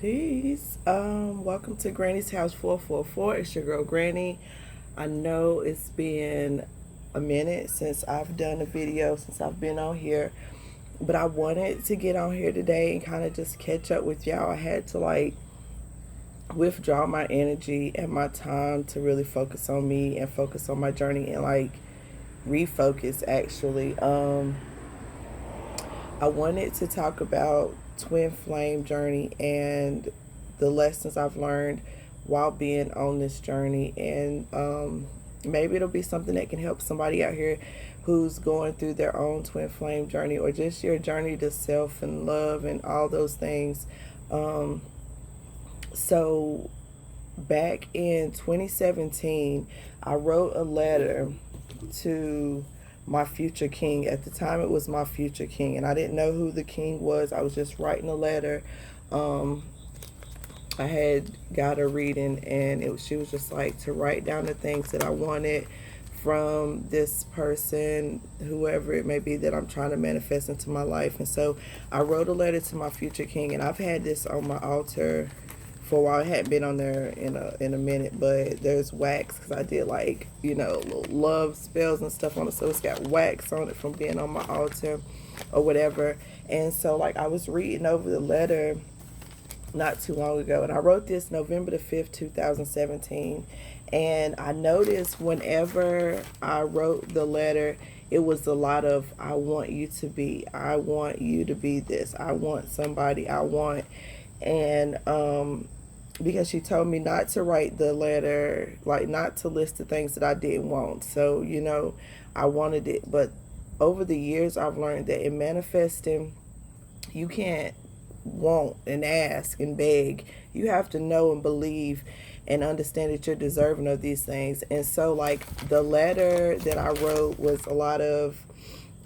Peace. Welcome to Granny's House 444. It's your girl Granny. I know it's been a minute since I've done a video, since I've been on here, but I wanted to get on here today and kind of just catch up with y'all. I had to withdraw my energy and my time to really focus on me and focus on my journey and refocus actually. I wanted to talk about twin flame journey and the lessons I've learned while being on this journey, and maybe it'll be something that can help somebody out here who's going through their own twin flame journey, or just your journey to self and love and all those things. So back in 2017, I wrote a letter to my future king. At the time, it was my future king, and I didn't know who the king was. I was just writing a letter. I had got a reading, and she was just like to write down the things that I wanted from this person, whoever it may be that I'm trying to manifest into my life. And so I wrote a letter to my future king, and I've had this on my altar for a while. It hadn't been on there in a minute, but there's wax because I did little love spells and stuff on it, so it's got wax on it from being on my altar or whatever. And so I was reading over the letter not too long ago, and I wrote this November the 5th 2017, and I noticed whenever I wrote the letter, it was a lot of I want you to be this, I want somebody, I want. And because she told me not to write the letter, not to list the things that I didn't want. So I wanted it. But over the years, I've learned that in manifesting, you can't want and ask and beg. You have to know and believe and understand that you're deserving of these things. And so the letter that I wrote was a lot of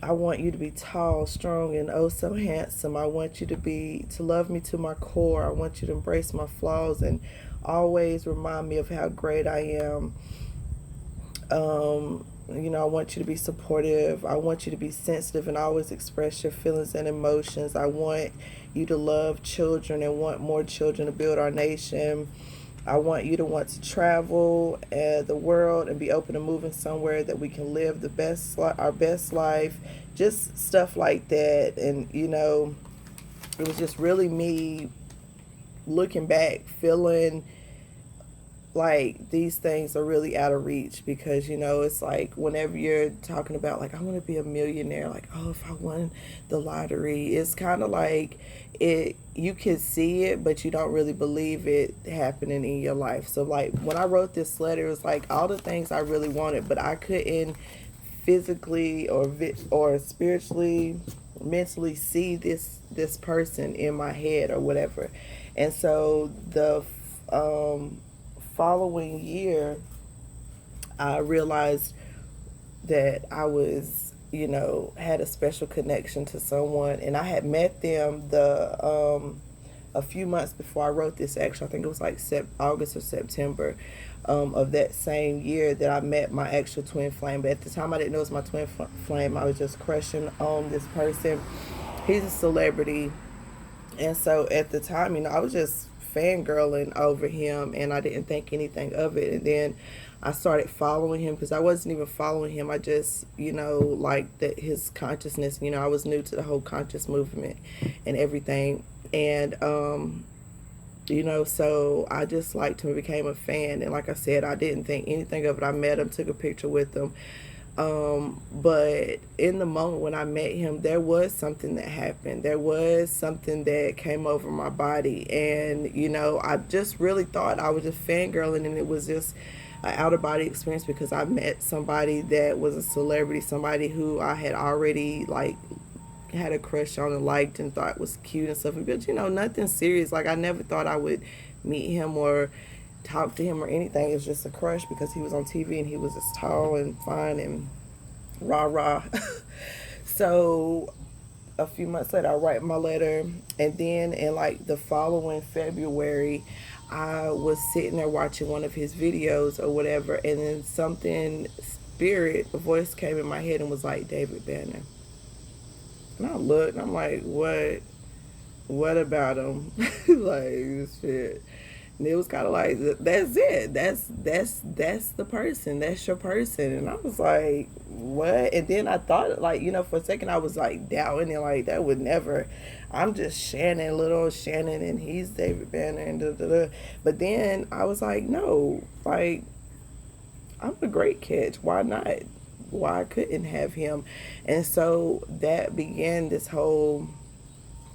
I want you to be tall, strong, and oh so handsome. I want you to love me to my core. I want you to embrace my flaws and always remind me of how great I am. I want you to be supportive. I want you to be sensitive and always express your feelings and emotions. I want you to love children and want more children to build our nation. I want you to want to travel the world and be open to moving somewhere that we can live our best life, just stuff like that. And it was just really me looking back, feeling like these things are really out of reach, because it's whenever you're talking about I want to be a millionaire, if I won the lottery, it's kind of you can see it, but you don't really believe it happening in your life. So when I wrote this letter, it was all the things I really wanted, but I couldn't physically or spiritually, mentally see this person in my head or whatever. And so the following year, I realized that I was, had a special connection to someone, and I had met them a few months before I wrote this. Actually, I think it was August or September of that same year that I met my actual twin flame. But at the time, I didn't know it was my twin flame. I was just crushing on this person. He's a celebrity, and so at the time, I was just fangirling over him, and I didn't think anything of it. And then I started following him, because I wasn't even following him. I just liked that his consciousness. I was new to the whole conscious movement and everything. And so I just liked him and became a fan. And like I said, I didn't think anything of it. I met him, took a picture with him. But in the moment when I met him, there was something that happened. There was something that came over my body. And, I just really thought I was just fangirling, and it was just an out-of-body experience, because I met somebody that was a celebrity, somebody who I had already, had a crush on and liked and thought was cute and stuff. But, nothing serious. I never thought I would meet him or talk to him or anything. It was just a crush because he was on TV and he was just tall and fine and rah. So a few months later, I write my letter, and then in the following February, I was sitting there watching one of his videos or whatever, and then a voice came in my head and was like, David Banner. And I looked and I'm like, what? What about him? Like, shit. And it was kind of like, that's it. That's the person. That's your person. And I was like, what? And then I thought, like, for a second I was like doubting it, like that would never. I'm just Shannon, little Shannon, and he's David Banner, and da da da. But then I was like, no, like I'm a great catch. Why not? Why I couldn't have him? And so that began this whole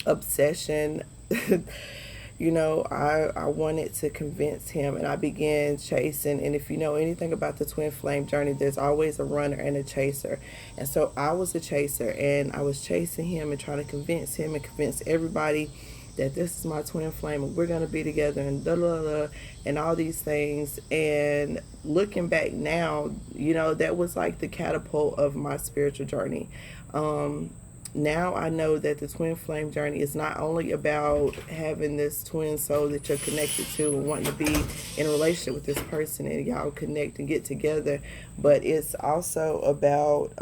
obsession. I wanted to convince him, and I began chasing. And if you know anything about the twin flame journey, there's always a runner and a chaser. And so I was a chaser, and I was chasing him and trying to convince him and convince everybody that this is my twin flame and we're going to be together and da da da and all these things. And looking back now, that was like the catapult of my spiritual journey. Now I know that the twin flame journey is not only about having this twin soul that you're connected to and wanting to be in a relationship with this person and y'all connect and get together, but it's also about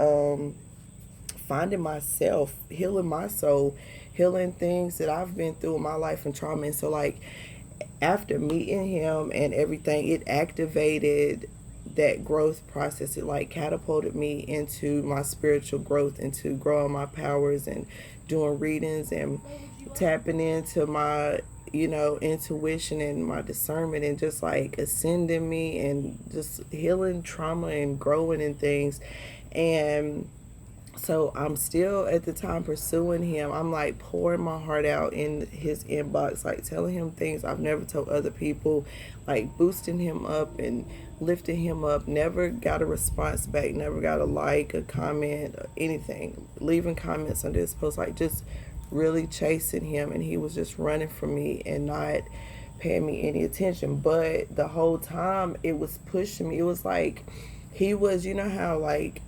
finding myself, healing my soul, healing things that I've been through in my life and trauma. And so, like, after meeting him and everything, it activated that growth process. It like catapulted me into my spiritual growth, into growing my powers and doing readings and tapping into my intuition and my discernment, and just like ascending me and just healing trauma and growing in things. And so I'm still at the time pursuing him. I'm like pouring my heart out in his inbox, like telling him things I've never told other people, like boosting him up and lifting him up. Never got a response back, never got a like, a comment, or anything. Leaving comments under his post, like just really chasing him. And he was just running from me and not paying me any attention. But the whole time it was pushing me. It was like he was, how like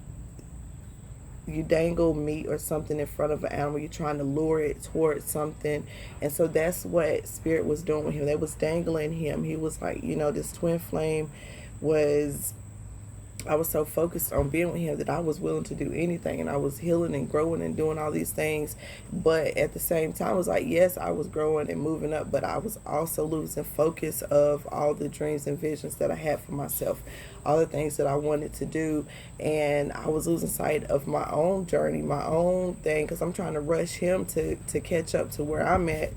you dangle meat or something in front of an animal, you're trying to lure it towards something. And so that's what spirit was doing with him. They was dangling him. He was like, this twin flame was, I was so focused on being with him that I was willing to do anything, and I was healing and growing and doing all these things. But at the same time, it was like, yes, I was growing and moving up, but I was also losing focus of all the dreams and visions that I had for myself, all the things that I wanted to do. And I was losing sight of my own journey, my own thing, because I'm trying to rush him to catch up to where I'm at,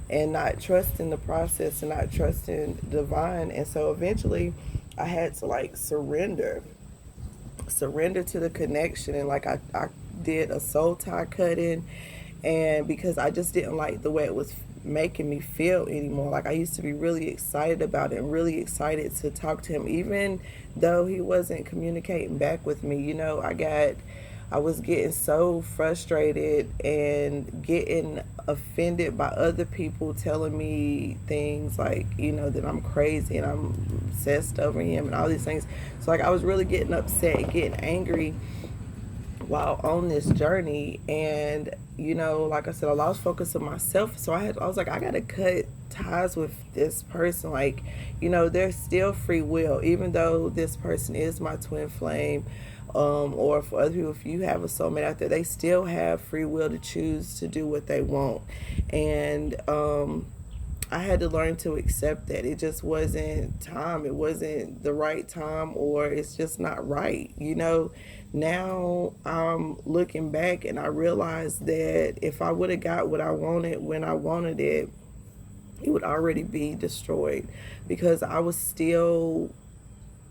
and not trusting the process and not trusting divine. And so eventually I had to like surrender to the connection. And like I did a soul tie cutting, and because I just didn't like the way it was making me feel anymore. Like I used to be really excited about it and really excited to talk to him, even though he wasn't communicating back with me. I was getting so frustrated and getting offended by other people telling me things like, that I'm crazy and I'm obsessed over him and all these things. So like I was really getting upset, getting angry while on this journey. And, like I said, I lost focus of myself. So I was like, I got to cut ties with this person. Like, there's still free will, even though this person is my twin flame. Or for other people, if you have a soulmate out there, they still have free will to choose to do what they want. And I had to learn to accept that. It just wasn't time. It wasn't the right time, or it's just not right. Now I'm looking back and I realized that if I would have got what I wanted when I wanted it, it would already be destroyed, because I was still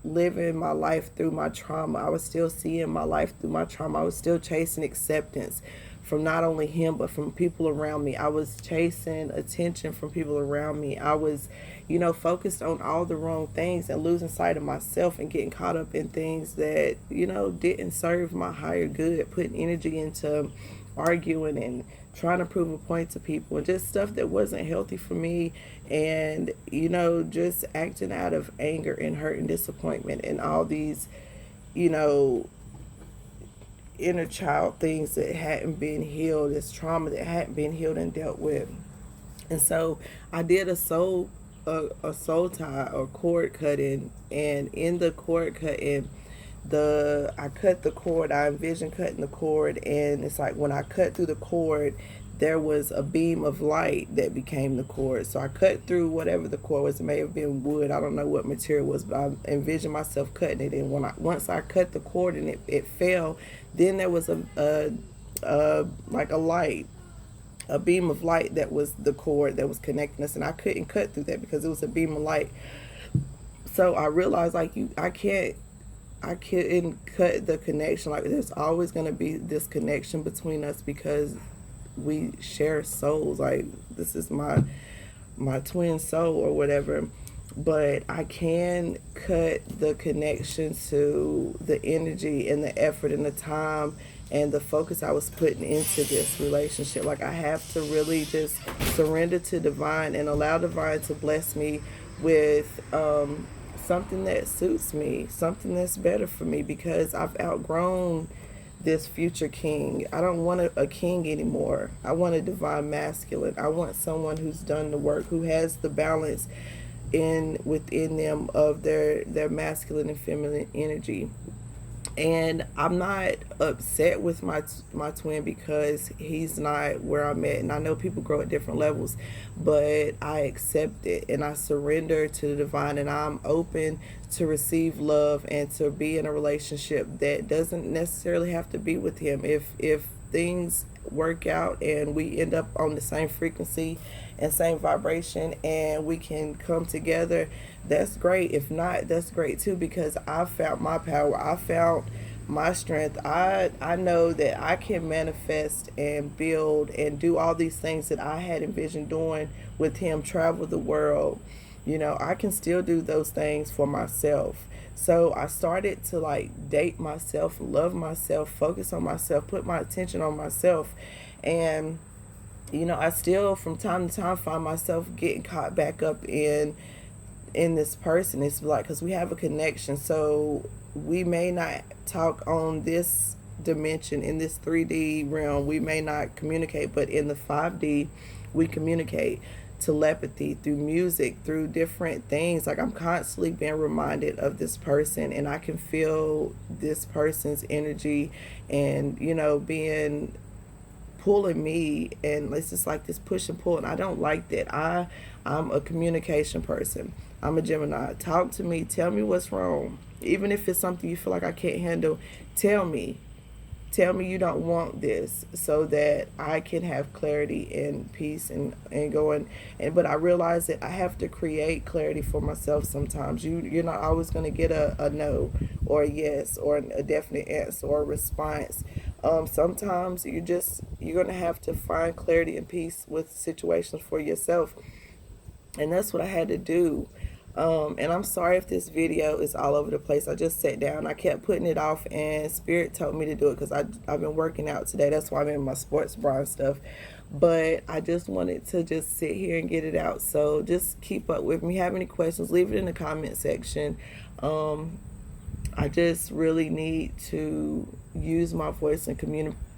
living my life through my trauma. I was still seeing my life through my trauma. I was still chasing acceptance from not only him but from people around me. I was chasing attention from people around me. I was, focused on all the wrong things and losing sight of myself and getting caught up in things that, didn't serve my higher good, putting energy into arguing and trying to prove a point to people, and just stuff that wasn't healthy for me. And just acting out of anger and hurt and disappointment and all these inner child things that hadn't been healed, this trauma that hadn't been healed and dealt with. And so I did a soul tie or cord cutting, and in the cord cutting, I cut the cord. I envisioned cutting the cord, and it's like when I cut through the cord, there was a beam of light that became the cord. So I cut through whatever the cord was. It may have been wood. I don't know what material it was, but I envisioned myself cutting it. And once I cut the cord and it fell, then there was like a light, a beam of light that was the cord that was connecting us, and I couldn't cut through that because it was a beam of light. So I realized like I couldn't cut the connection. Like there's always going to be this connection between us because we share souls. Like this is my twin soul or whatever. But I can cut the connection to the energy and the effort and the time and the focus I was putting into this relationship. Like I have to really just surrender to divine and allow divine to bless me with something that suits me, something that's better for me, because I've outgrown this future king. I don't want a king anymore. I want a divine masculine. I want someone who's done the work, who has the balance within them of their masculine and feminine energy. And I'm not upset with my twin because he's not where I'm at. And I know people grow at different levels, but I accept it and I surrender to the divine, and I'm open to receive love and to be in a relationship that doesn't necessarily have to be with him. If things work out and we end up on the same frequency and same vibration and we can come together, that's great. If not, that's great too, because I found my power. I found my strength. I know that I can manifest and build and do all these things that I had envisioned doing with him, travel the world. You know, I can still do those things for myself. So I started to like date myself, love myself, focus on myself, put my attention on myself. And you know, I still from time to time find myself getting caught back up in this person. It's like because we have a connection, so we may not talk on this dimension, in this 3D realm, we may not communicate, but in the 5D we communicate. Telepathy, through music, through different things. Like I'm constantly being reminded of this person, and I can feel this person's energy and, you know, being pulling me, and it's just like this push and pull, and I don't like that. I'm a communication person. I'm a Gemini. Talk to me, tell me what's wrong. Even if it's something you feel like I can't handle, tell me you don't want this, so that I can have clarity and peace and going. And but I realize that I have to create clarity for myself sometimes. You're not always going to get a no or a yes or a definite answer or a response. Sometimes you're going to have to find clarity and peace with situations for yourself, and that's what I had to do. And I'm sorry if this video is all over the place. I just sat down. I kept putting it off, and Spirit told me to do it because I've been working out today. That's why I'm in my sports bra and stuff. But I just wanted to just sit here and get it out. So just keep up with me. Have any questions, leave it in the comment section. I just really need to use my voice and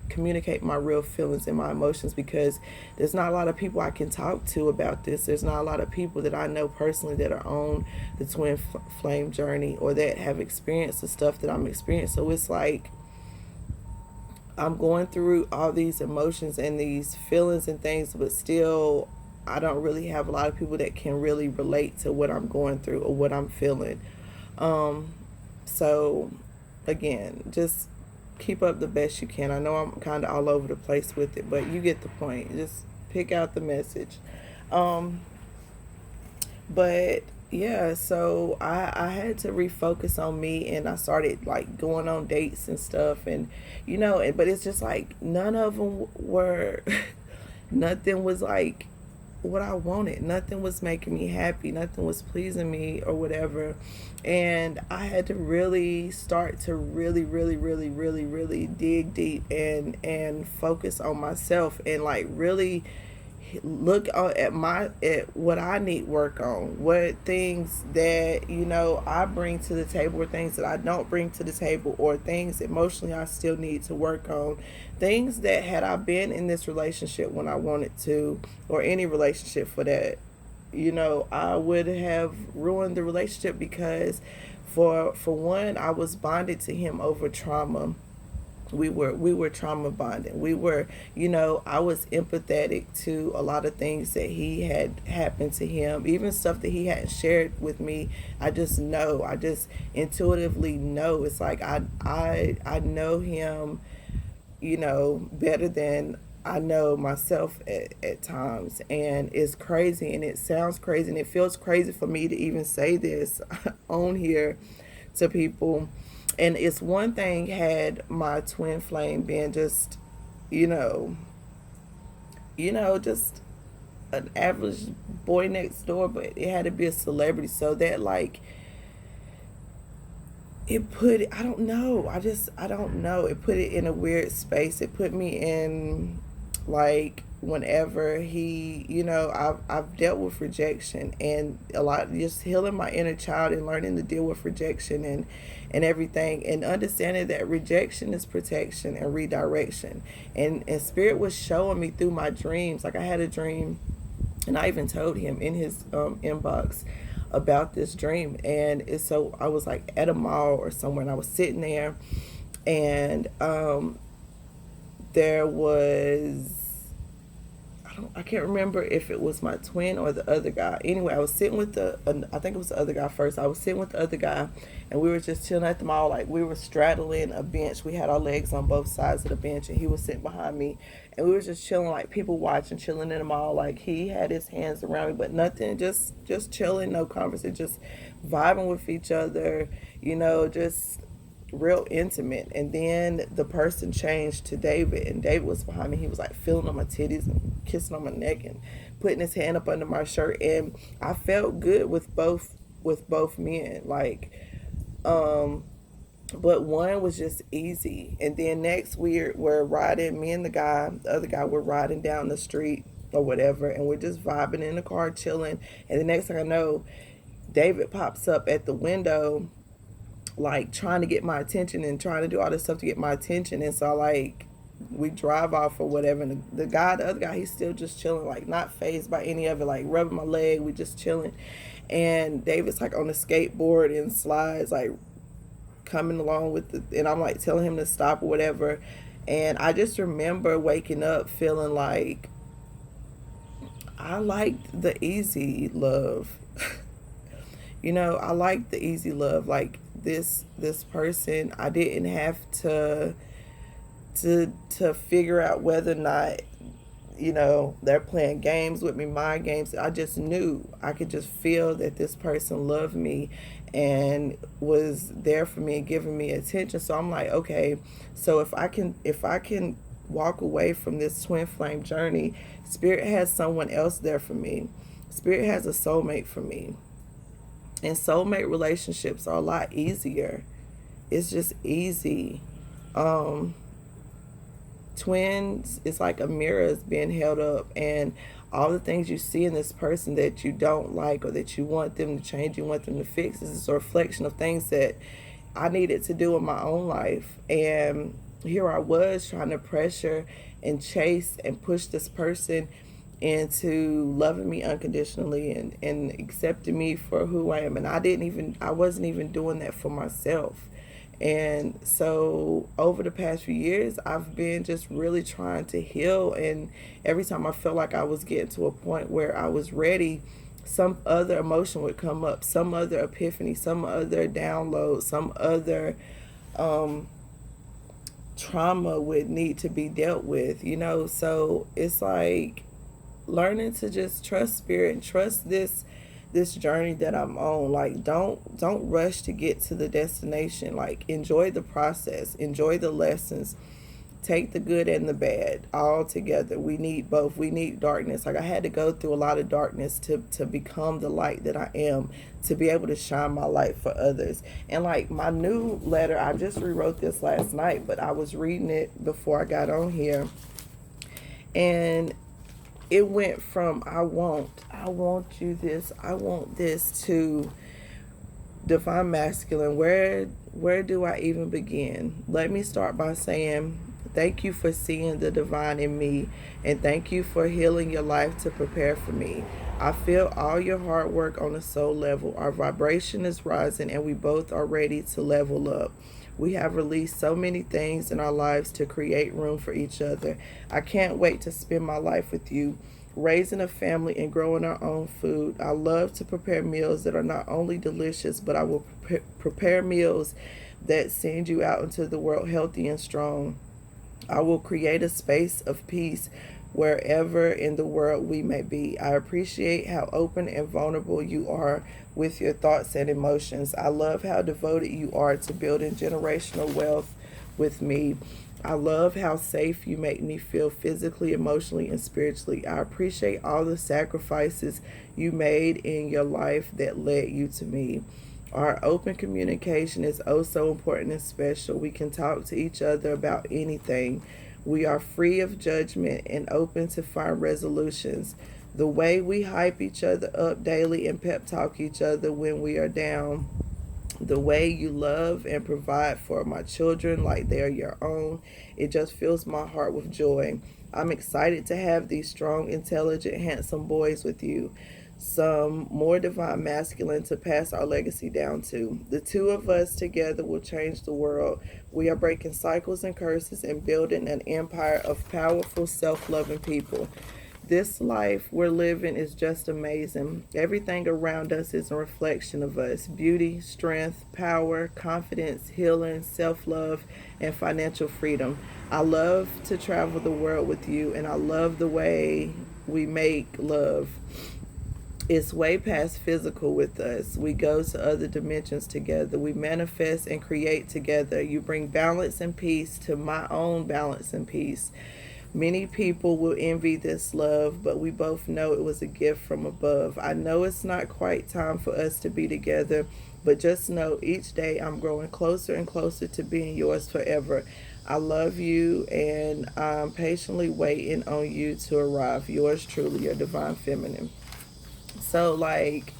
communicate my real feelings and my emotions, because there's not a lot of people I can talk to about this. There's not a lot of people that I know personally that are on the twin flame journey or that have experienced the stuff that I'm experiencing. So it's like I'm going through all these emotions and these feelings and things, but still I don't really have a lot of people that can really relate to what I'm going through or what I'm feeling. So again, just keep up the best you can. I know I'm kind of all over the place with it, but you get the point. Just pick out the message. But yeah, so I had to refocus on me, and I started like going on dates and stuff, and you know, but it's just like none of them were nothing was like what I wanted. Nothing was making me happy. Nothing was pleasing me or whatever. And I had to really start to really dig deep and focus on myself, and like really look at what I need work on, what things that, you know, I bring to the table, or things that I don't bring to the table, or things emotionally I still need to work on, things that had I been in this relationship when I wanted to, or any relationship for that, you know, I would have ruined the relationship, because for one, I was bonded to him over trauma. We were trauma bonding. We were, you know, I was empathetic to a lot of things that he had happened to him, even stuff that he hadn't shared with me. I just know, I just intuitively know. It's like I know him, you know, better than I know myself at times. And it's crazy, and it sounds crazy, and it feels crazy for me to even say this on here to people. And it's one thing had my twin flame been just, you know, just an average boy next door, but it had to be a celebrity. So that, like, it put it, I don't know. I don't know. It put it in a weird space. It put me in, like, whenever he, you know, I've dealt with rejection, and a lot, just healing my inner child and learning to deal with rejection and everything, and understanding that rejection is protection and redirection. And spirit was showing me through my dreams. Like, I had a dream, and I even told him in his inbox about this dream. And it's, so I was like at a mall or somewhere, and I was sitting there, and there was, I can't remember if it was my twin or the other guy. Anyway, I was sitting with I think it was the other guy first. I was sitting with the other guy, and we were just chilling at the mall. Like, we were straddling a bench. We had our legs on both sides of the bench, and he was sitting behind me, and we were just chilling, like people watching, chilling in the mall. Like, he had his hands around me, but nothing, just chilling, no conversation, just vibing with each other, you know, just real intimate. And then the person changed to David, and David was behind me. He was like feeling on my titties and kissing on my neck and putting his hand up under my shirt, and I felt good with both men. Like, but one was just easy. And then next we're riding, me and the other guy, we're riding down the street or whatever, and we're just vibing in the car, chilling. And the next thing I know, David pops up at the window, like trying to get my attention and trying to do all this stuff to get my attention. And so, like, we drive off or whatever, and the other guy, he's still just chilling, like not phased by any of it, like rubbing my leg. We just chilling, and David's like on the skateboard and slides, like coming along with and I'm like telling him to stop or whatever. And I just remember waking up feeling like I liked the easy love. You know, I liked the easy love. Like, this person, I didn't have to figure out whether or not, you know, they're playing games with me, mind games. I just knew, I could just feel that this person loved me and was there for me and giving me attention. So I'm like, okay, so if I can walk away from this twin flame journey, Spirit has someone else there for me. Spirit has a soulmate for me. And soulmate relationships are a lot easier. It's just easy. Twins, it's like a mirror is being held up, and all the things you see in this person that you don't like or that you want them to change, you want them to fix, is a reflection of things that I needed to do in my own life. And here I was trying to pressure and chase and push this person into loving me unconditionally and accepting me for who I am. And I wasn't even doing that for myself. And so over the past few years, I've been just really trying to heal. And every time I felt like I was getting to a point where I was ready, some other emotion would come up, some other epiphany, some other download, some other trauma would need to be dealt with, you know. So it's like learning to just trust Spirit and trust this journey that I'm on. Like, don't rush to get to the destination. Like, enjoy the process, enjoy the lessons, take the good and the bad all together. We need both. We need darkness. Like, I had to go through a lot of darkness to become the light that I am, to be able to shine my light for others. And like my new letter, I just rewrote this last night, but I was reading it before I got on here, and it went from I want you this, I want this, to divine masculine. Where do I even begin? Let me start by saying Thank you for seeing the divine in me, and thank you for healing your life to prepare for me. I feel all your hard work on a soul level. Our vibration is rising, and we both are ready to level up. We have released so many things in our lives to create room for each other. I can't wait to spend my life with you, raising a family and growing our own food. I love to prepare meals that are not only delicious, but I will prepare meals that send you out into the world healthy and strong. I will create a space of peace wherever in the world we may be. I appreciate how open and vulnerable you are with your thoughts and emotions. I love how devoted you are to building generational wealth with me. I love how safe you make me feel physically, emotionally, and spiritually. I appreciate all the sacrifices you made in your life that led you to me. Our open communication is oh so important and special. We can talk to each other about anything. We are free of judgment and open to find resolutions. The way we hype each other up daily and pep talk each other when we are down. The way you love and provide for my children like they are your own. It just fills my heart with joy. I'm excited to have these strong, intelligent, handsome boys with you. Some more divine masculine to pass our legacy down to. The two of us together will change the world. We are breaking cycles and curses and building an empire of powerful, self loving people. This life we're living is just amazing. Everything around us is a reflection of us: beauty, strength, power, confidence, healing, self love, and financial freedom. I love to travel the world with you, and I love the way we make love. It's way past physical with us. We go to other dimensions together. We manifest and create together. You bring balance and peace to my own balance and peace. Many people will envy this love, but we both know it was a gift from above. I know it's not quite time for us to be together, but just know each day I'm growing closer and closer to being yours forever. I love you, and I'm patiently waiting on you to arrive. Yours truly, your divine feminine. So, like,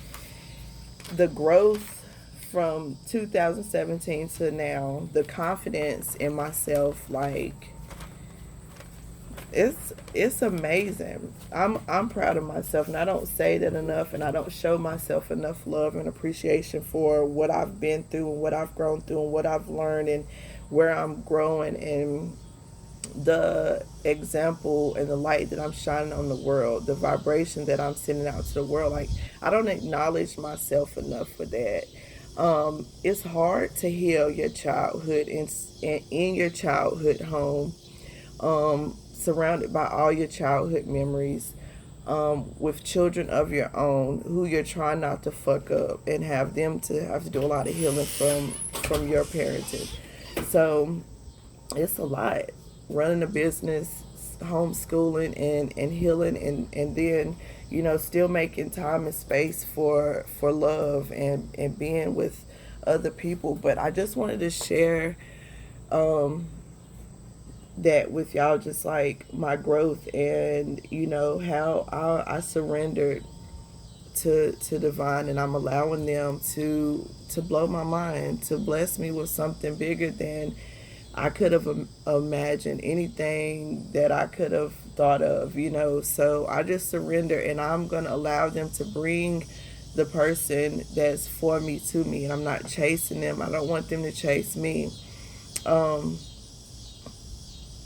the growth from 2017 to now, the confidence in myself, like, it's amazing. I'm proud of myself, and I don't say that enough, and I don't show myself enough love and appreciation for what I've been through and what I've grown through and what I've learned and where I'm growing, and the example and the light that I'm shining on the world, the vibration that I'm sending out to the world. Like, I don't acknowledge myself enough for that. It's hard to heal your childhood in your childhood home, surrounded by all your childhood memories, with children of your own who you're trying not to fuck up and have them to have to do a lot of healing from your parenting. So it's a lot, running a business, homeschooling, and healing, and then, still making time and space for love and being with other people. But I just wanted to share um that with y'all, just like my growth, and how I surrendered to divine, and I'm allowing them to blow my mind, to bless me with something bigger than I could have imagined, anything that I could have thought of. So I just surrender, and I'm going to allow them to bring the person that's for me to me, and I'm not chasing them. I don't want them to chase me. Um,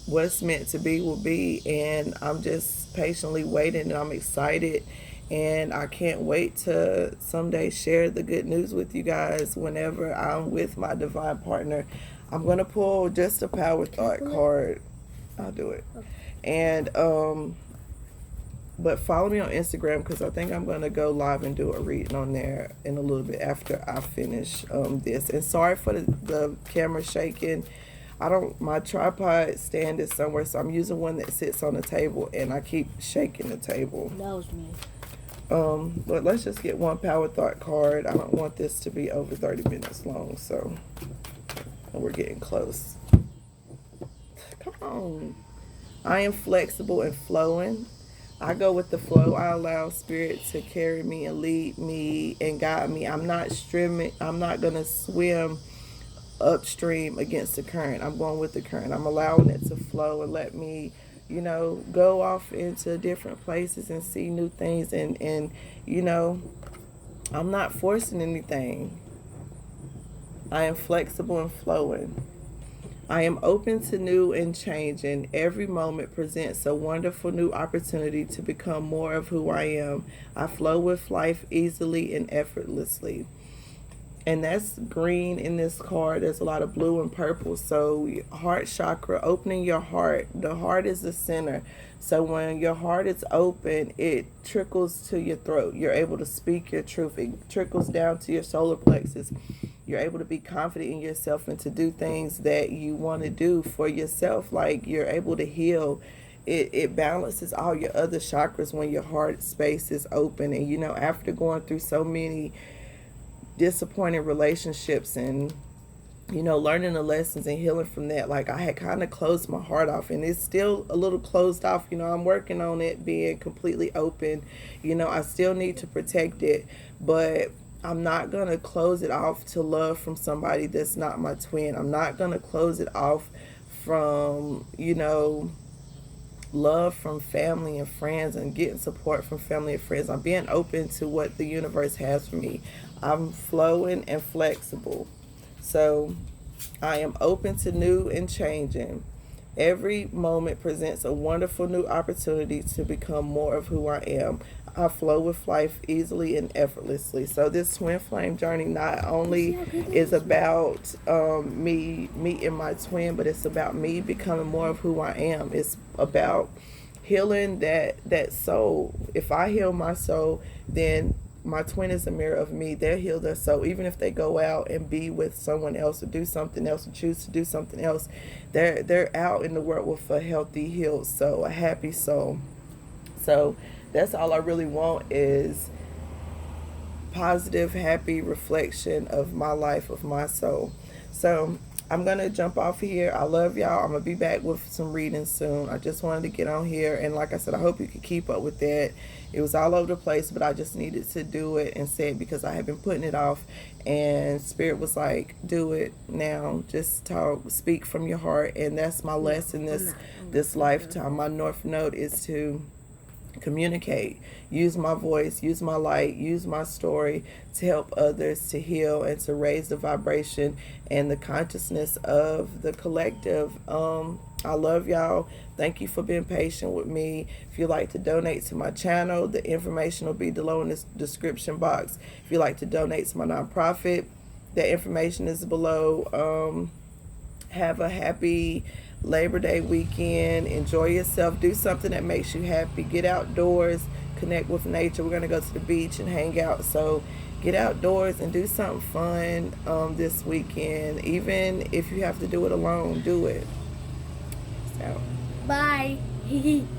what's meant to be will be, and I'm just patiently waiting, and I'm excited, and I can't wait to someday share the good news with you guys whenever I'm with my divine partner. I'm gonna pull just a power thought card. I'll do it. And but follow me on Instagram, because I think I'm gonna go live and do a reading on there in a little bit after I finish this. And sorry for the camera shaking. I don't, my tripod stand is somewhere, so I'm using one that sits on the table, and I keep shaking the table. That was me. But let's just get one power thought card. I don't want this to be over 30 minutes long, so, and we're getting close. Come on. I am flexible and flowing. I go with the flow. I allow spirit to carry me and lead me and guide me. I'm not streaming. I'm not gonna swim upstream against the current. I'm going with the current. I'm allowing it to flow and let me, go off into different places and see new things. And I'm not forcing anything. I am flexible and flowing. I am open to new and changing. Every moment presents a wonderful new opportunity to become more of who I am. I flow with life easily and effortlessly. And that's green in this card. There's a lot of blue and purple. So heart chakra, opening your heart. The heart is the center. So when your heart is open, it trickles to your throat. You're able to speak your truth. It trickles down to your solar plexus. You're able to be confident in yourself and to do things that you want to do for yourself. Like you're able to heal. It balances all your other chakras when your heart space is open. And after going through so many disappointing relationships and learning the lessons and healing from that, like I had kind of closed my heart off, and it's still a little closed off. I'm working on it being completely open. I still need to protect it, but I'm not going to close it off to love from somebody that's not my twin. I'm not going to close it off from love from family and friends and getting support from family and friends. I'm being open to what the universe has for me. I'm flowing and flexible. So I am open to new and changing. Every moment presents a wonderful new opportunity to become more of who I am. I flow with life easily and effortlessly. So this twin flame journey not only is about me meeting my twin, but it's about me becoming more of who I am. It's about healing that soul. If I heal my soul, then my twin is a mirror of me. They'll heal their soul. Even if they go out and be with someone else or do something else or choose to do something else, they're out in the world with a healthy, healed soul, a happy soul. So that's all I really want is positive, happy reflection of my life, of my soul. So I'm going to jump off here. I love y'all. I'm going to be back with some reading soon. I just wanted to get on here. And like I said, I hope you can keep up with that. It was all over the place, but I just needed to do it and say it because I had been putting it off. And Spirit was like, do it now. Just talk, speak from your heart. And that's my lesson this lifetime. My North Node is to communicate, use my voice, use my light, use my story to help others to heal and to raise the vibration and the consciousness of the collective. I love y'all. Thank you for being patient with me. If you'd like to donate to my channel, the information will be below in the description box. If you'd like to donate to my nonprofit, that information is below. Have a happy Labor Day weekend. Enjoy yourself. Do something that makes you happy. Get outdoors. Connect with nature. We're going to go to the beach and hang out. So get outdoors and do something fun this weekend. Even if you have to do it alone, do it. So. Bye.